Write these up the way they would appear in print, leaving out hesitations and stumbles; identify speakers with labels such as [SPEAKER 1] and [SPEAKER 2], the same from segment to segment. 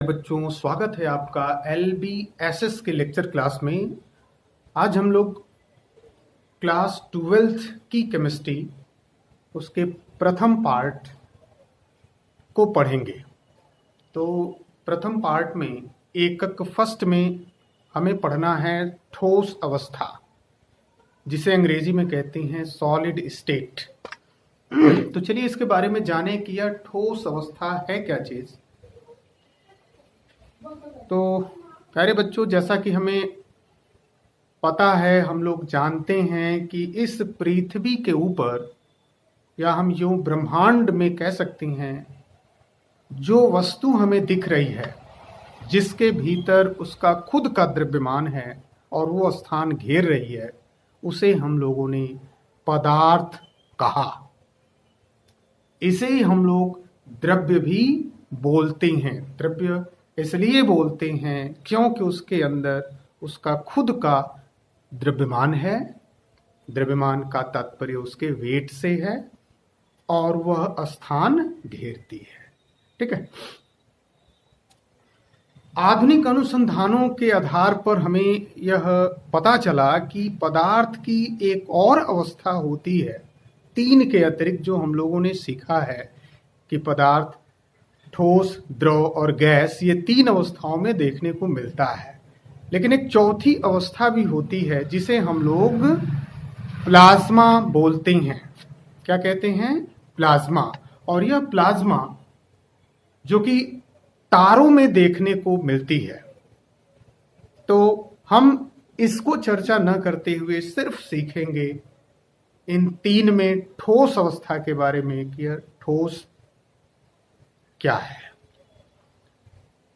[SPEAKER 1] बच्चों, स्वागत है आपका LBSS के लेक्चर क्लास में। आज हम लोग क्लास 12th की केमिस्ट्री उसके प्रथम पार्ट को पढ़ेंगे। तो प्रथम पार्ट में एकक फर्स्ट में हमें पढ़ना है ठोस अवस्था, जिसे अंग्रेजी में कहते हैं सॉलिड स्टेट। तो चलिए इसके बारे में जाने कि यह ठोस अवस्था है क्या चीज़। तो प्यारे बच्चों, जैसा कि हमें पता है, हम लोग जानते हैं कि इस पृथ्वी के ऊपर, या हम यूं ब्रह्मांड में कह सकते हैं, जो वस्तु हमें दिख रही है, जिसके भीतर उसका खुद का द्रव्यमान है और वो स्थान घेर रही है, उसे हम लोगों ने पदार्थ कहा। इसे ही हम लोग द्रव्य भी बोलते हैं। द्रव्य इसलिए बोलते हैं क्योंकि उसके अंदर उसका खुद का द्रव्यमान है। द्रव्यमान का तात्पर्य उसके वेट से है और वह स्थान घेरती है। ठीक है। आधुनिक अनुसंधानों के आधार पर हमें यह पता चला कि पदार्थ की एक और अवस्था होती है, तीन के अतिरिक्त, जो हम लोगों ने सीखा है कि पदार्थ ठोस, द्रव और गैस, ये तीन अवस्थाओं में देखने को मिलता है। लेकिन एक चौथी अवस्था भी होती है जिसे हम लोग प्लाज्मा बोलते हैं। क्या कहते हैं? प्लाज्मा। और यह प्लाज्मा जो कि तारों में देखने को मिलती है। तो हम इसको चर्चा न करते हुए सिर्फ सीखेंगे इन तीन में ठोस अवस्था के बारे में कि यह ठोस क्या है।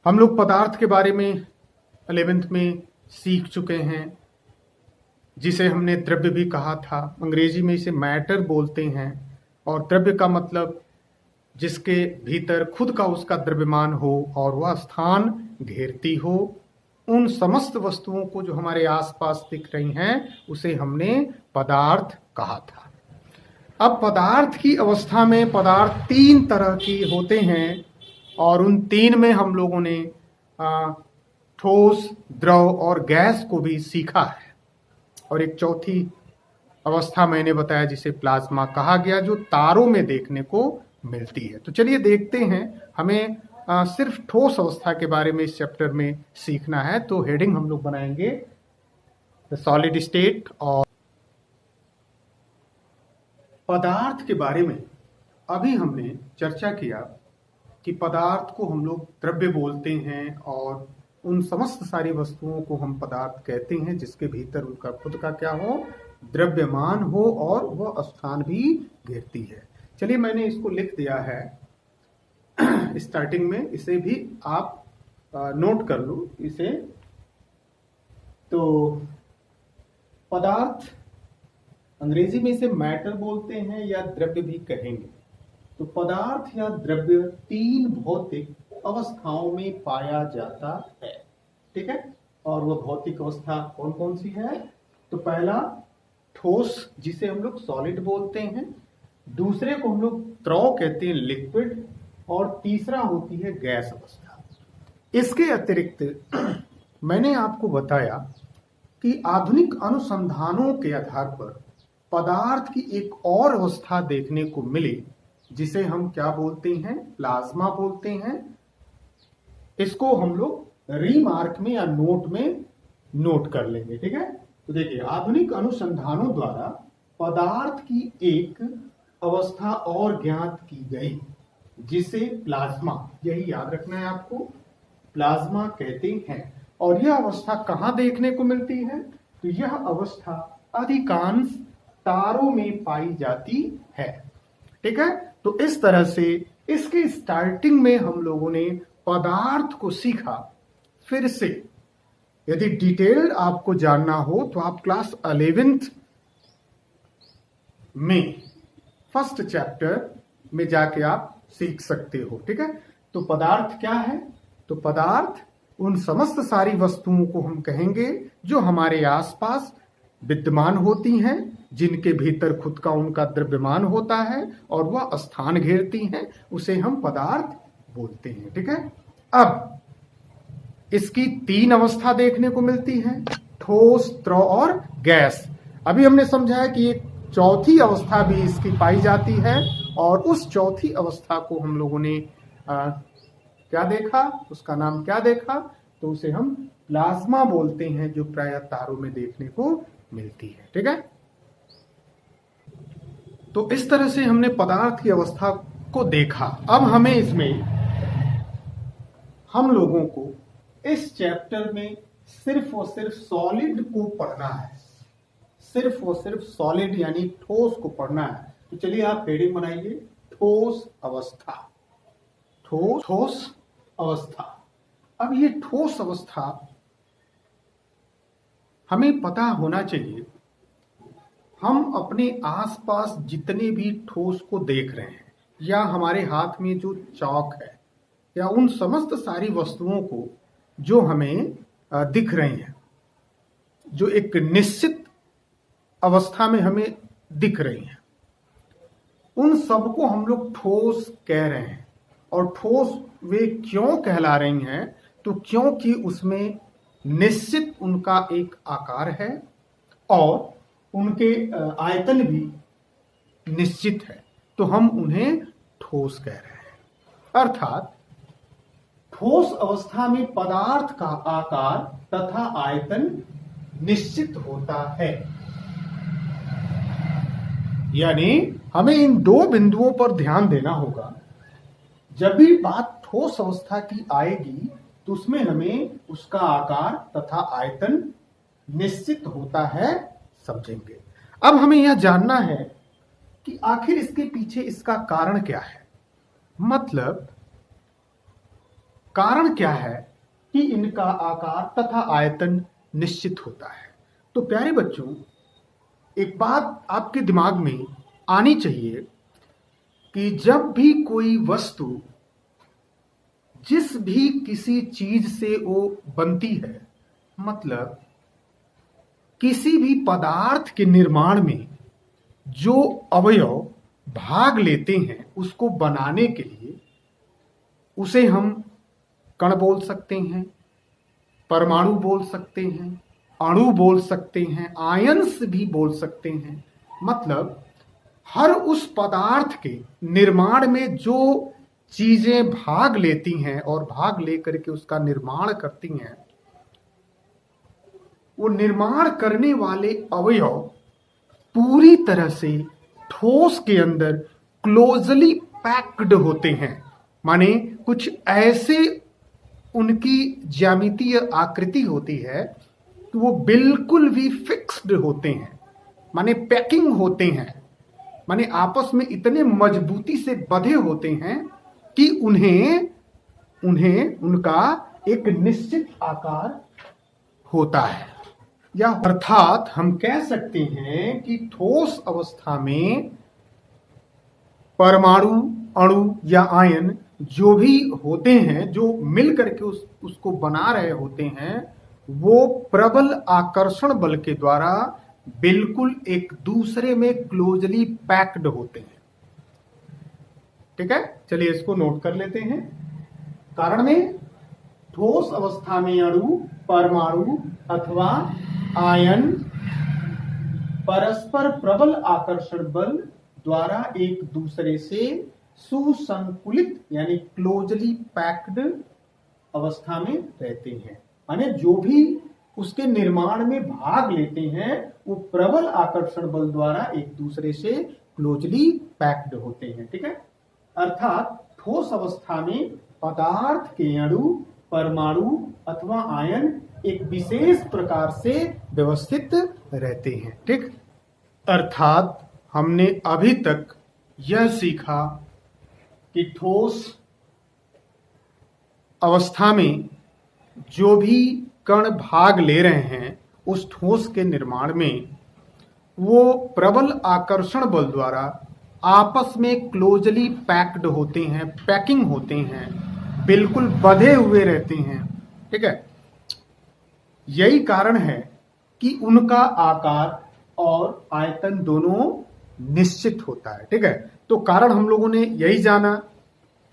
[SPEAKER 1] हम लोग पदार्थ के बारे में 11th में सीख चुके हैं, जिसे हमने द्रव्य भी कहा था। अंग्रेजी में इसे मैटर बोलते हैं। और द्रव्य का मतलब जिसके भीतर खुद का उसका द्रव्यमान हो और वह स्थान घेरती हो। उन समस्त वस्तुओं को जो हमारे आसपास दिख रही हैं, उसे हमने पदार्थ कहा था। अब पदार्थ की अवस्था में पदार्थ तीन तरह की होते हैं, और उन तीन में हम लोगों ने ठोस, द्रव और गैस को भी सीखा है। और एक चौथी अवस्था मैंने बताया जिसे प्लाज्मा कहा गया, जो तारों में देखने को मिलती है। तो चलिए देखते हैं। हमें सिर्फ ठोस अवस्था के बारे में इस चैप्टर में सीखना है। तो हेडिंग हम लोग बनाएंगे द सॉलिड स्टेट। और पदार्थ के बारे में अभी हमने चर्चा किया कि पदार्थ को हम लोग द्रव्य बोलते हैं, और उन समस्त सारी वस्तुओं को हम पदार्थ कहते हैं जिसके भीतर उनका खुद का क्या हो, द्रव्यमान हो और वह स्थान भी घेरती है। चलिए, मैंने इसको लिख दिया है स्टार्टिंग में, इसे भी आप नोट कर लो इसे। तो पदार्थ अंग्रेजी में इसे मैटर बोलते हैं या द्रव्य भी कहेंगे। तो पदार्थ या द्रव्य तीन भौतिक अवस्थाओं में पाया जाता है। ठीक है। और वह भौतिक अवस्था कौन कौन सी है? तो पहला ठोस, जिसे हम लोग सॉलिड बोलते हैं। दूसरे को हम लोग द्रव कहते हैं, लिक्विड। और तीसरा होती है गैस अवस्था। इसके अतिरिक्त मैंने आपको बताया कि आधुनिक अनुसंधानों के आधार पर पदार्थ की एक और अवस्था देखने को मिली, जिसे हम क्या बोलते हैं? प्लाज्मा बोलते हैं। इसको हम लोग रीमार्क में या नोट में नोट कर लेंगे। ठीक है। तो देखिए, आधुनिक अनुसंधानों द्वारा पदार्थ की एक अवस्था और ज्ञात की गई, जिसे प्लाज्मा, यही याद रखना है आपको, प्लाज्मा कहते हैं। और यह अवस्था कहां देखने को मिलती है? तो यह अवस्था अधिकांश तारों में पाई जाती है। ठीक है। तो इस तरह से इसके स्टार्टिंग में हम लोगों ने पदार्थ को सीखा। फिर से यदि डिटेल आपको जानना हो तो आप क्लास 11th में फर्स्ट चैप्टर में जाके आप सीख सकते हो। ठीक है। तो पदार्थ क्या है? तो पदार्थ उन समस्त सारी वस्तुओं को हम कहेंगे जो हमारे आसपास विद्यमान होती हैं, जिनके भीतर खुद का उनका द्रव्यमान होता है और वह स्थान घेरती हैं, उसे हम पदार्थ बोलते हैं। ठीक है। अब इसकी तीन अवस्था देखने को मिलती है, ठोस, द्रव और गैस। अभी हमने समझा है कि एक चौथी अवस्था भी इसकी पाई जाती है, और उस चौथी अवस्था को हम लोगों ने क्या देखा, उसका नाम क्या देखा, तो उसे हम प्लाज्मा बोलते हैं, जो प्रायः तारों में देखने को मिलती है। ठीक है, तो इस तरह से हमने पदार्थ की अवस्था को देखा। अब हमें इसमें हम लोगों को इस चैप्टर में सिर्फ और सिर्फ सॉलिड को पढ़ना है, सिर्फ और सिर्फ सॉलिड यानी ठोस को पढ़ना है। तो चलिए आप हेडिंग बनाइए, ठोस अवस्था, ठोस अवस्था। अब ये ठोस अवस्था हमें पता होना चाहिए, हम अपने आसपास जितने भी ठोस को देख रहे हैं, या हमारे हाथ में जो चौक है, या उन समस्त सारी वस्तुओं को जो हमें दिख रही हैं, जो एक निश्चित अवस्था में हमें दिख रही हैं, उन सबको हम लोग ठोस कह रहे हैं। और ठोस वे क्यों कहला रही हैं, तो क्योंकि उसमें निश्चित उनका एक आकार है और उनके आयतन भी निश्चित है, तो हम उन्हें ठोस कह रहे हैं। अर्थात ठोस अवस्था में पदार्थ का आकार तथा आयतन निश्चित होता है। यानी हमें इन दो बिंदुओं पर ध्यान देना होगा। जब भी बात ठोस अवस्था की आएगी तो उसमें हमें उसका आकार तथा आयतन निश्चित होता है, समझेंगे। अब हमें यह जानना है कि आखिर इसके पीछे इसका कारण क्या है, मतलब कारण क्या है कि इनका आकार तथा आयतन निश्चित होता है। तो प्यारे बच्चों, एक बात आपके दिमाग में आनी चाहिए कि जब भी कोई वस्तु जिस भी किसी चीज से वो बनती है, मतलब किसी भी पदार्थ के निर्माण में जो अवयव भाग लेते हैं, उसको बनाने के लिए उसे हम कण बोल सकते हैं, परमाणु बोल सकते हैं, अणु बोल सकते हैं, आयंस भी बोल सकते हैं। मतलब हर उस पदार्थ के निर्माण में जो चीजें भाग लेती हैं और भाग लेकर के उसका निर्माण करती हैं, वो निर्माण करने वाले अवयव पूरी तरह से ठोस के अंदर क्लोजली पैक्ड होते हैं। माने कुछ ऐसे उनकी ज्यामितीय आकृति होती है कि वो बिल्कुल भी फिक्स्ड होते हैं, माने पैकिंग होते हैं, माने आपस में इतने मजबूती से बंधे होते हैं कि उन्हें उनका एक निश्चित आकार होता है। या अर्थात हम कह सकते हैं कि ठोस अवस्था में परमाणु, अणु या आयन जो भी होते हैं, जो मिल करके उसको बना रहे होते हैं, वो प्रबल आकर्षण बल के द्वारा बिल्कुल एक दूसरे में क्लोजली पैक्ड होते हैं। ठीक है, चलिए इसको नोट कर लेते हैं। कारण में ठोस अवस्था में अणु, परमाणु अथवा आयन परस्पर प्रबल आकर्षण बल द्वारा एक दूसरे से सुसंकुलित यानी क्लोजली पैक्ड अवस्था में रहते हैं। माने जो भी उसके निर्माण में भाग लेते हैं वो प्रबल आकर्षण बल द्वारा एक दूसरे से क्लोजली पैक्ड होते हैं। ठीक है, अर्थात ठोस अवस्था में पदार्थ के अणु, परमाणु अथवा आयन एक विशेष प्रकार से व्यवस्थित रहते हैं। ठीक, अर्थात हमने अभी तक यह सीखा कि ठोस अवस्था में जो भी कण भाग ले रहे हैं उस ठोस के निर्माण में वो प्रबल आकर्षण बल द्वारा आपस में क्लोजली पैक्ड होते हैं, पैकिंग होते हैं, बिल्कुल बंधे हुए रहते हैं। ठीक है, यही कारण है कि उनका आकार और आयतन दोनों निश्चित होता है। ठीक है, तो कारण हम लोगों ने यही जाना,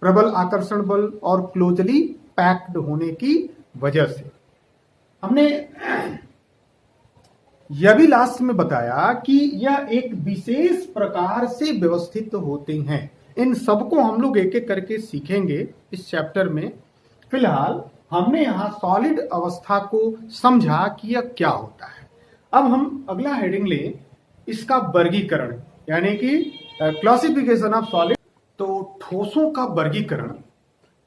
[SPEAKER 1] प्रबल आकर्षण बल और क्लोजली पैक्ड होने की वजह से। हमने यह भी लास्ट में बताया कि यह एक विशेष प्रकार से व्यवस्थित होते हैं। इन सबको हम लोग एक एक करके सीखेंगे इस चैप्टर में। फिलहाल हमने यहाँ सॉलिड अवस्था को समझा कि यह क्या होता है। अब हम अगला हेडिंग ले, इसका वर्गीकरण, यानी कि क्लासिफिकेशन ऑफ सॉलिड। तो ठोसों का वर्गीकरण,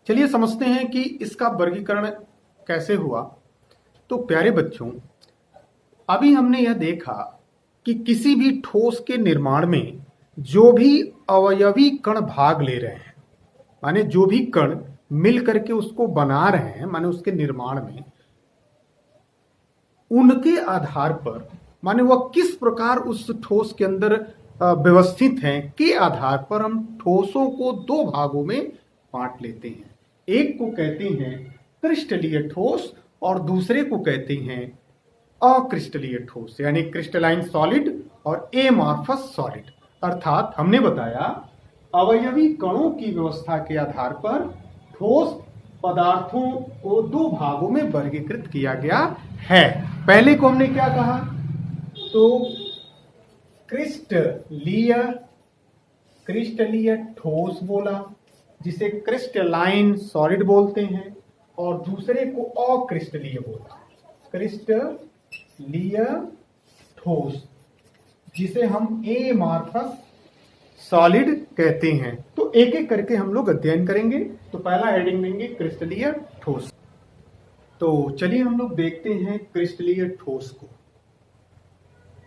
[SPEAKER 1] चलिए समझते हैं कि इसका वर्गीकरण कैसे हुआ। तो प्यारे बच्चों, अभी हमने यह देखा कि किसी भी ठोस के निर्माण में जो भी अवयवी कण भाग ले रहे हैं, माने जो भी कण मिल करके उसको बना रहे हैं, माने उसके निर्माण में, उनके आधार पर, माने वह किस प्रकार उस ठोस के अंदर व्यवस्थित हैं, के आधार पर हम ठोसों को दो भागों में बांट लेते हैं। एक को कहते हैं क्रिस्टलीय ठोस और दूसरे को कहते हैं अक्रिस्टलीय ठोस, यानी क्रिस्टलाइन सॉलिड और एमॉर्फस सॉलिड। अर्थात हमने बताया अवयवी कणों की व्यवस्था के आधार पर ठोस पदार्थों को दो भागों में वर्गीकृत किया गया है। पहले को हमने क्या कहा, तो क्रिस्टलीय ठोस बोला, जिसे क्रिस्टलाइन सॉलिड बोलते हैं, और दूसरे को अक्रिस्टलीय बोला, क्रिस्टलीय ठोस, जिसे हम एमॉर्फस सॉलिड कहते हैं। तो एक एक करके हम लोग अध्ययन करेंगे। तो पहला हेडिंग लेंगे क्रिस्टलीय ठोस। तो चलिए हम लोग देखते हैं क्रिस्टलीय ठोस को।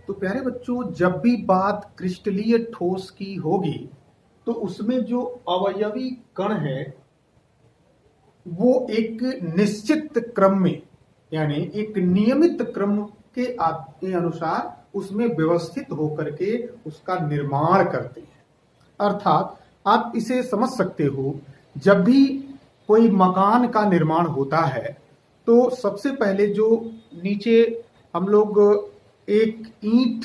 [SPEAKER 1] तो प्यारे बच्चों, जब भी बात क्रिस्टलीय ठोस की होगी तो उसमें जो अवयवी कण है वो एक निश्चित क्रम में, यानी एक नियमित क्रम के अनुसार उसमें व्यवस्थित होकर के उसका निर्माण करते हैं। अर्थात आप इसे समझ सकते हो, जब भी कोई मकान का निर्माण होता है तो सबसे पहले जो नीचे हम लोग एक ईंट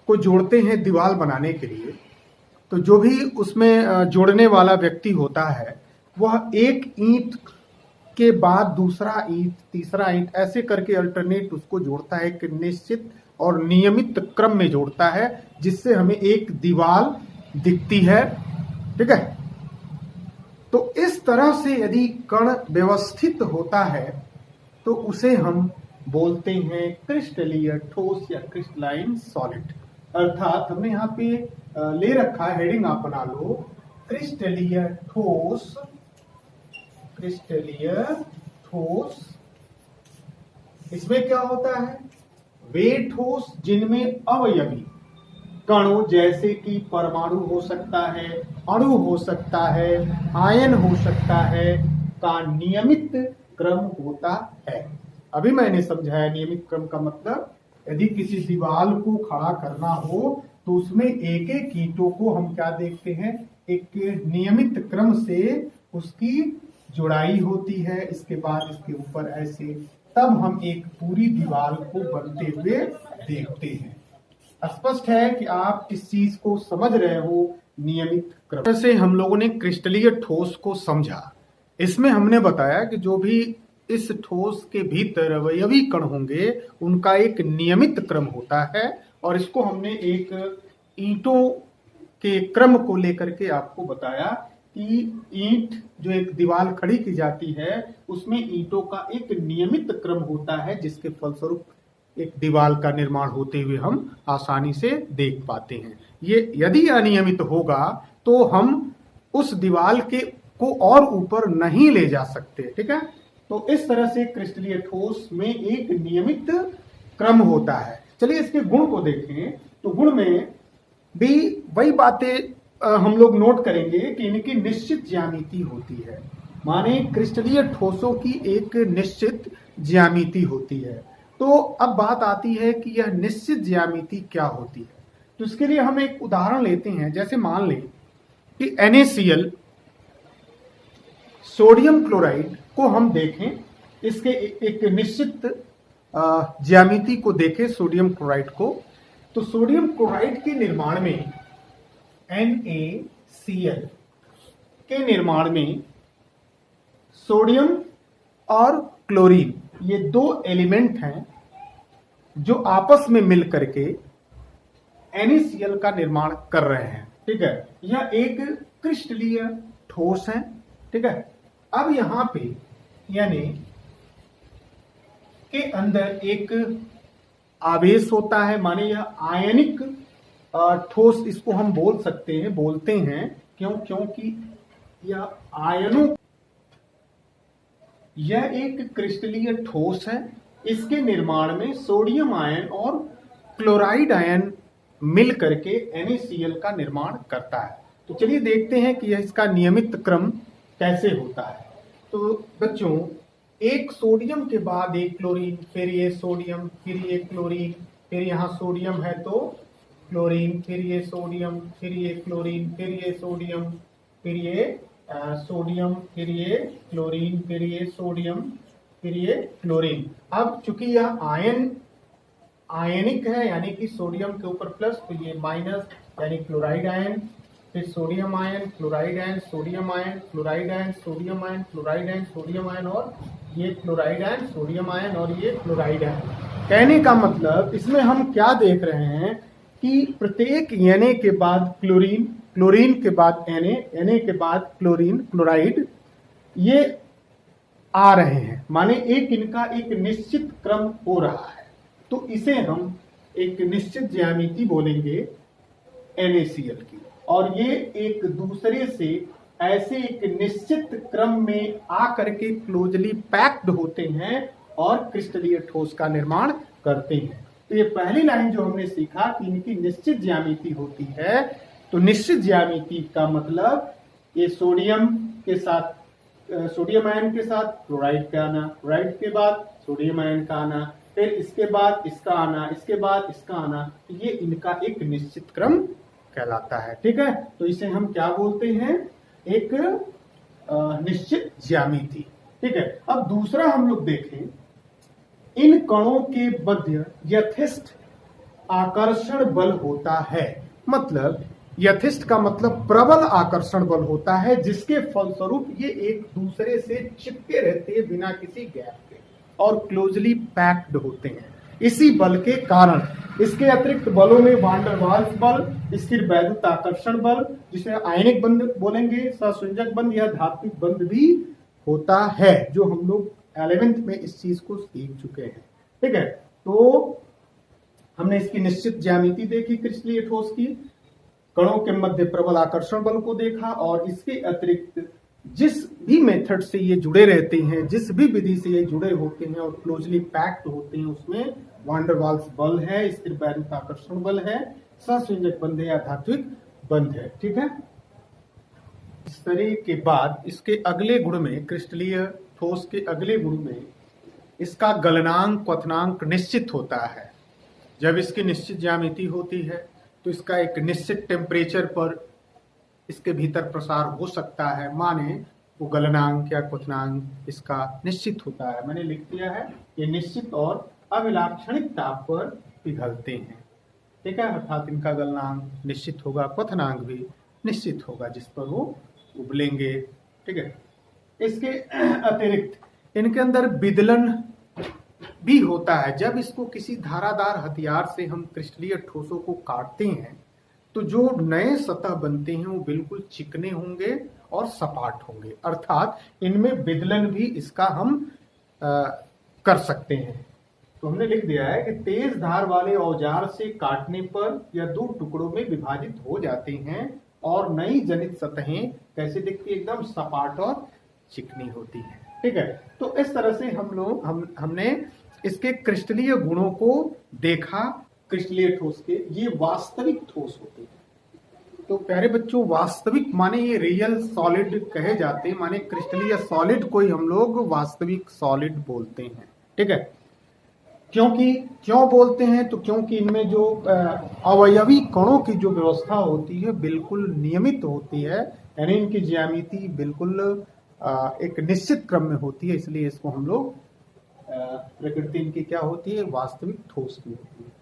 [SPEAKER 1] को जोड़ते हैं दीवार बनाने के लिए, तो जो भी उसमें जोड़ने वाला व्यक्ति होता है वह एक ईंट के बाद दूसरा ईंट, तीसरा ईंट, ऐसे करके अल्टरनेट उसको जोड़ता है, एक निश्चित और नियमित क्रम में जोड़ता है, जिससे हमें एक दीवार दिखती है। ठीक है। तो इस तरह से यदि कण व्यवस्थित होता है तो उसे हम बोलते हैं क्रिस्टलीय ठोस या क्रिस्टलाइन सॉलिड। अर्थात हमने यहाँ पे ले रखा है, हेडिंग आप बना लो, क्रिस्टलीय ठोस, क्रिस्टलीय ठोस। इसमें क्या होता है, वे ठोस जिनमें अवयवी कणों जैसे कि परमाणु हो सकता है, अणु हो सकता है, आयन हो सकता है, का नियमित क्रम होता है। अभी मैंने समझाया नियमित क्रम का मतलब, यदि किसी दीवार को खड़ा करना हो तो उसमें एक एक ईंटों को हम क्या देखते हैं, एक नियमित क्रम से उसकी जुड़ाई होती है, इसके बाद इसके ऊपर ऐसे, तब हम एक पूरी दीवार को बनते हुए देखते हैं। स्पष्ट है कि आप इस चीज को समझ रहे हो, नियमित क्रम से हम लोगों ने क्रिस्टलीय ठोस को समझा। इसमें हमने बताया कि जो भी इस ठोस के भीतर अवयवी कण होंगे उनका एक नियमित क्रम होता है, और इसको हमने एक ईंटों के क्रम को लेकर के आपको बताया कि ईंट जो एक दीवार खड़ी की जाती है उसमें ईंटों का एक नियमित क्रम होता है, जिसके फलस्वरूप एक दीवार का निर्माण होते हुए हम आसानी से देख पाते हैं। ये यदि अनियमित होगा तो हम उस दीवार के को और ऊपर नहीं ले जा सकते। ठीक है। तो इस तरह से क्रिस्टलीय ठोस में एक नियमित क्रम होता है। चलिए इसके गुण को देखें। तो गुण में भी वही बातें हम लोग नोट करेंगे कि इनकी निश्चित ज्यामिति होती है, माने क्रिस्टलीय ठोसों की एक निश्चित ज्यामिति होती है। तो अब बात आती है कि यह निश्चित ज्यामिति क्या होती है। तो इसके लिए हम एक उदाहरण लेते हैं। जैसे मान लें कि NaCl, सोडियम क्लोराइड को हम देखें, इसके एक निश्चित ज्यामिति को देखें सोडियम क्लोराइड को। तो सोडियम क्लोराइड के निर्माण में, NaCl के निर्माण में सोडियम और क्लोरीन, ये दो एलिमेंट हैं जो आपस में मिल करके NaCl का निर्माण कर रहे हैं। ठीक है, यह एक क्रिस्टलीय ठोस है। ठीक है, अब यहां पे यानी के अंदर एक आवेश होता है, माने यह आयनिक ठोस इसको हम बोलते हैं क्योंकि यह आयनों, यह एक क्रिस्टलीय ठोस है। इसके निर्माण में सोडियम आयन और क्लोराइड आयन मिल करके NaCl का निर्माण करता है। तो चलिए देखते हैं कि इसका नियमित क्रम कैसे होता है। तो बच्चों, एक सोडियम के बाद एक क्लोरीन, फिर ये सोडियम, फिर ये क्लोरीन, फिर यहाँ सोडियम है तो क्लोरीन, फिर ये सोडियम, फिर ये क्लोरीन, फिर ये सोडियम, फिर ये सोडियम, फिर ये क्लोरीन, फिर ये सोडियम, फिर ये क्लोरीन। अब चूंकि यह आयनिक है, यानी कि सोडियम के ऊपर प्लस तो ये माइनस, यानी क्लोराइड आयन, फिर sodium ion, chloride ion, sodium ion, chloride ion, sodium ion, chloride ion, sodium ion, और ये क्लोराइड आयन, सोडियम आयन, और ये क्लोराइड आयन। कहने का मतलब इसमें हम क्या देख रहे हैं कि प्रत्येक Na के बाद क्लोरीन, क्लोरीन के बाद Na के बाद क्लोरीन, क्लोराइड, ये आ रहे हैं, माने इनका एक निश्चित क्रम हो रहा है। तो इसे हम एक निश्चित ज्यामिति बोलेंगे NaCl की, और ये एक दूसरे से ऐसे एक निश्चित क्रम में आकर के क्लोजली पैक्ड होते हैं और क्रिस्टलीय ठोस का निर्माण करते हैं। तो ये पहली लाइन जो हमने सीखा कि इनकी निश्चित ज्यामिति होती है। तो निश्चित ज्यामिति का मतलब ये सोडियम के साथ, सोडियम आयन के साथ क्लोराइड का आना, क्लोराइड के बाद सोडियम आयन का आना, फिर इसके बाद इसका आना, इसके बाद इसका आना, ये इनका एक निश्चित क्रम कहलाता है। ठीक है, तो इसे हम क्या बोलते हैं, एक निश्चित ज्यामिति। ठीक है, अब दूसरा हम लोग देखें, इन कणों के मध्य यथेष्ट आकर्षण बल होता है। मतलब यथेष्ट का मतलब प्रबल आकर्षण बल होता है, जिसके फलस्वरूप ये एक दूसरे से चिपके रहते हैं बिना किसी गैप के और क्लोजली पैक्ड होते हैं। इसी बल के कारण इसके अतिरिक्त बलों में वान डर वाल्स बल, स्थिर वैद्युत आकर्षण बल, जिसे आयनिक बंध बोलेंगे, सहसंयोजक बंध या धात्विक बंध भी होता है, जो हम लोग 11th में इस चीज को सीख चुके हैं। ठीक है, तो हमने इसकी निश्चित ज्यामिति देखी क्रिस्टलीय ठोस की, कणों के मध्य प्रबल आकर्षण बल को देखा, और इसके अतिरिक्त जिस भी मेथड से ये जुड़े रहते हैं, जिस भी विधि से ये जुड़े होते हैं और क्लोजली पैक्ड होते हैं, उसमें वान डर वाल्स बल है, स्थिर वैद्युत आकर्षण बल है, सहसंयोजक बंध है या धात्विक बंध है। ठीक है, इस तरह के बाद इसके अगले गुण में, क्रिस्टलीय ठोस के अगले गुण में इसका गलनांक, क्वथनांक निश्चित होता है। जब इसकी निश्चित ज्यामिति होती है तो इसका एक निश्चित टेम्परेचर पर इसके भीतर प्रसार हो सकता है, माने वो गलनांक या क्वथनांक इसका निश्चित होता है। मैंने लिख दिया है, ये निश्चित और अविलाक्षणिक ताप पर पिघलते हैं। ठीक है, अर्थात इनका गलनांक निश्चित होगा, क्वथनांक भी निश्चित होगा जिस पर वो उबलेंगे। ठीक है, इसके अतिरिक्त इनके अंदर विदलन भी होता है। जब इसको किसी धारादार हथियार से हम क्रिस्टलीय ठोसों को काटते हैं तो जो नए सतह बनते हैं वो बिल्कुल चिकने होंगे और सपाट होंगे, अर्थात इनमें विदलन भी इसका हम कर सकते हैं। तो हमने लिख दिया है कि तेज धार वाले औजार से काटने पर यह दो टुकड़ों में विभाजित हो जाते हैं और नई जनित सतहें कैसे दिखती है, एकदम सपाट और चिकनी होती है। ठीक है, तो इस तरह से हमने इसके क्रिस्टलीय गुणों को देखा। क्रिस्टलीय ठोस के ये वास्तविक ठोस होते हैं। तो प्यारे बच्चों, वास्तविक माने ये रियल सॉलिड कहे जाते हैं, माने क्रिस्टलीय सॉलिड को ही हम लोग वास्तविक सॉलिड बोलते हैं। ठीक है, क्यों बोलते हैं, तो क्योंकि इनमें जो अवयवी कणों की जो व्यवस्था होती है बिल्कुल नियमित होती है, यानी इनकी ज्यामिति बिल्कुल एक निश्चित क्रम में होती है, इसलिए इसको हम लोग प्रकृति इनकी क्या होती है, वास्तविक ठोस की होती है।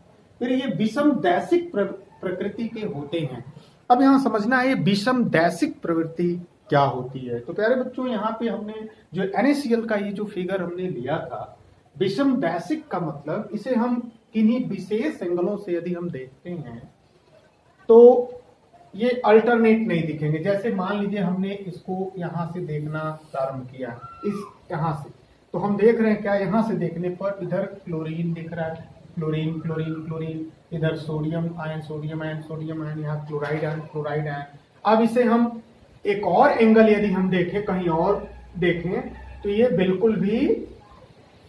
[SPEAKER 1] फिर ये विषम दैसिक प्रकृति के होते हैं। अब यहाँ समझना है, ये विषम दैसिक प्रवृत्ति क्या होती है। तो प्यारे बच्चों, यहाँ पे हमने जो NaCl का ये जो फिगर हमने लिया था, विषम दैशिक का मतलब इसे हम किन्हीं विशेष एंगलों से यदि हम देखते हैं तो ये अल्टरनेट नहीं दिखेंगे। जैसे मान लीजिए हमने इसको यहाँ से देखना प्रारंभ किया, इस यहाँ से, तो हम देख रहे हैं क्या, यहाँ से देखने पर इधर क्लोरीन दिख रहा है, क्लोरीन क्लोरीन क्लोरीन, इधर sodium ion sodium ion sodium ion, यहाँ क्लोराइड आयन क्लोराइड आयन। अब इसे हम एक और एंगल यदि हम देखें, कहीं और देखें, तो ये बिल्कुल भी,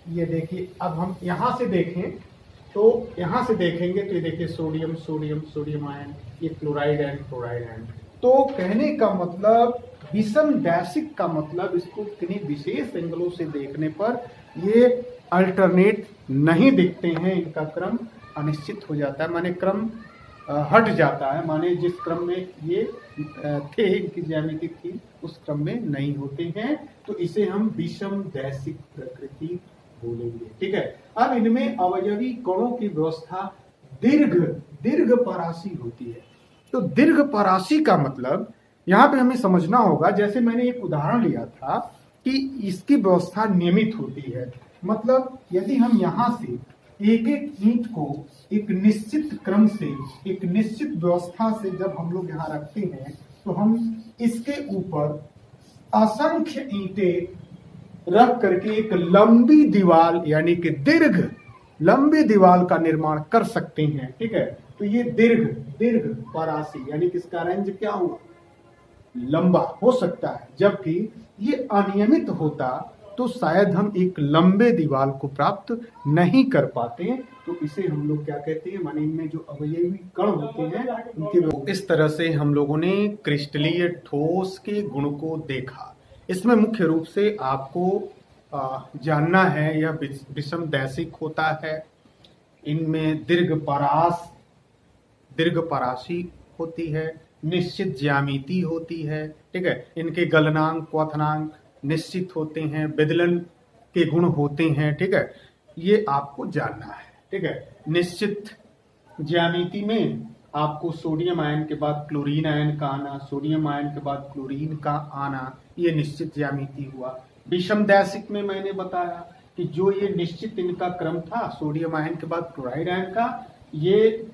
[SPEAKER 1] ये देखिए, अब हम यहाँ से देखें तो यहाँ से देखेंगे तो ये देखिए सोडियम सोडियम सोडियम आयन, ये क्लोराइड आयन क्लोराइड आयन। तो कहने का मतलब विषम दैशिक का मतलब इसको किन्हीं विशेष एंगलों से देखने पर ये अल्टरनेट नहीं दिखते हैं, इनका क्रम अनिश्चित हो जाता है, माने क्रम हट जाता है, माने जिस क्रम में ये थे, इनकी ज्यामिति थी, उस क्रम में नहीं होते हैं। तो इसे हम विषम दैशिक प्रकृति बोलेंगे। ठीक है। अब इनमें अवयवी कणों की व्यवस्था दीर्घ परासी होती है। तो दीर्घ परासी का मतलब यहाँ पे हमें समझना होगा, जैसे मैंने एक उदाहरण लिया था कि इसकी व्यवस्था नियमित होती है। मतलब यदि हम यहाँ से एक एक ईंट को एक निश्चित क्रम से, एक निश्चित व्यवस्था से जब हम लोग यहाँ रखते हैं, तो हम इसके ऊपर असंख्य ईंटें रख करके एक लंबी दीवार, यानी कि दीर्घ लंबी दीवार का निर्माण कर सकते हैं। ठीक है। तो ये दीर्घ परासी, यानी कि इसका रेंज क्या हुआ, लंबा हो सकता है। जबकि ये अनियमित होता तो शायद हम एक लंबे दीवार को प्राप्त नहीं कर पाते। तो इसे हम लोग क्या कहते हैं, माने इनमें जो अवयवी कण होते हैं उनके, इस तरह से हम लोगों ने क्रिस्टलीय ठोस के गुण को देखा। इसमें मुख्य रूप से आपको जानना है, यह विषम दैशिक होता है, इनमें दीर्घ परासी होती है, निश्चित ज्यामिति होती है। ठीक है। इनके गलनांक क्वथनांक निश्चित होते हैं, विदलन के गुण होते हैं। ठीक है। ये आपको जानना है। ठीक है। निश्चित ज्यामिति में आपको सोडियम आयन के बाद क्लोरीन आयन का आना, सोडियम आयन के बाद क्लोरीन का आना, ये निश्चित ज्यामिति हुआ। विषम दैशिक में मैंने बताया कि जो ये निश्चित इनका क्रम था, सोडियम आयन के बाद क्लोराइड आयन का, ये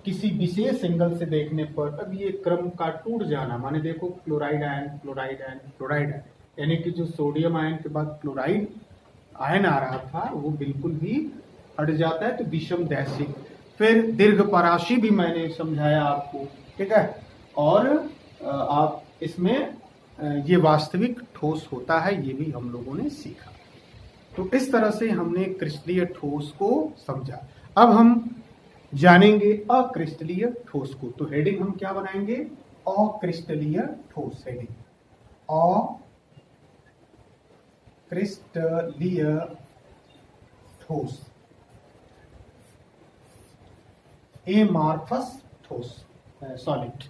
[SPEAKER 1] किसी विशेष एंगल से देखने पर अब ये क्रम का टूट जाना, माने देखो chloride ion chloride ion chloride ion, यानी कि जो सोडियम आयन के बाद क्लोराइड आयन आ रहा था वो बिल्कुल भी हट जाता है। तो विषम दैशिक। फिर दीर्घ परासी भी मैंने समझाया आपको। ठीक है। और आप इसमें ये वास्तविक ठोस होता है, ये भी हम लोगों ने सीखा। तो इस तरह से हमने क्रिस्टलीय ठोस को समझा। अब हम जानेंगे अक्रिस्टलीय ठोस को। तो हेडिंग हम क्या बनाएंगे, अक्रिस्टलीय ठोस। हेडिंग अक्रिस्टलीय ठोस, एमार्फस ठोस, सॉलिड।